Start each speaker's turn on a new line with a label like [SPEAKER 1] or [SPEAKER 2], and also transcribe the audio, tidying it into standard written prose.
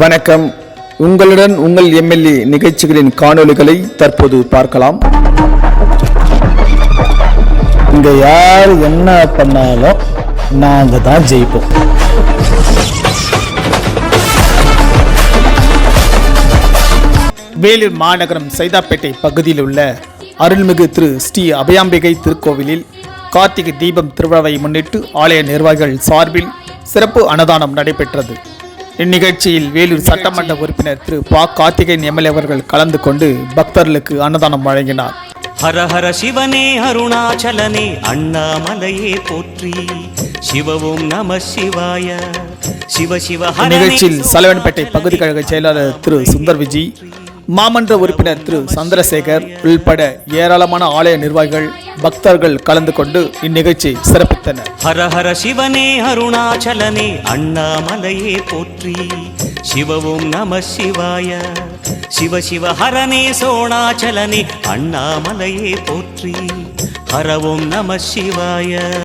[SPEAKER 1] வணக்கம். உங்களுடன் உங்கள் எம்எல்ஏ நிகழ்ச்சிகளின் காணொளிகளை தற்போது பார்க்கலாம். இங்க யார் என்ன பண்ணாலும் நாங்க தான் ஜெயிப்போம். வேலூர் மாநகரம் சைதாப்பேட்டை பகுதியில் உள்ள அருள்மிகு திரு ஸ்ரீ அபயாம்பிகை திருக்கோவிலில் கார்த்திகை தீபம் திருவிழாவை முன்னிட்டு ஆலய நிர்வாகிகள் சார்பில் சிறப்பு அன்னதானம் நடைபெற்றது. இந்நிகழ்ச்சியில் வேலூர் சட்டமன்ற உறுப்பினர் திரு பா கார்த்திகேயன் எம்எல்ஏ அவர்கள் கலந்து கொண்டு பக்தர்களுக்கு அன்னதானம் வழங்கினார்.
[SPEAKER 2] ஹர ஹர சிவனே அருணாச்சலனே அண்ணாமலையே போற்றி, சிவவும் நம சிவாய, சிவ சிவ.
[SPEAKER 1] நிகழ்ச்சியில் சலவன்பேட்டை பகுதி கழக செயலாளர் திரு சுந்தர் விஜி, மாமன்ற உறுப்பினர் திரு சந்திரசேகர் உள்பட ஏராளமான ஆலய நிர்வாகிகள் பக்தர்கள் கலந்து கொண்டு இந்நிகழ்ச்சி சிறப்பித்தனர்.
[SPEAKER 2] ஹர ஹர சிவனே அருணாச்சலனே அண்ணாமலையே போற்றி, சிவவும் நம சிவாய, சிவ சிவ. ஹரனே சோணாச்சலனே அண்ணாமலையே போற்றி, ஹரவும் நம சிவாய.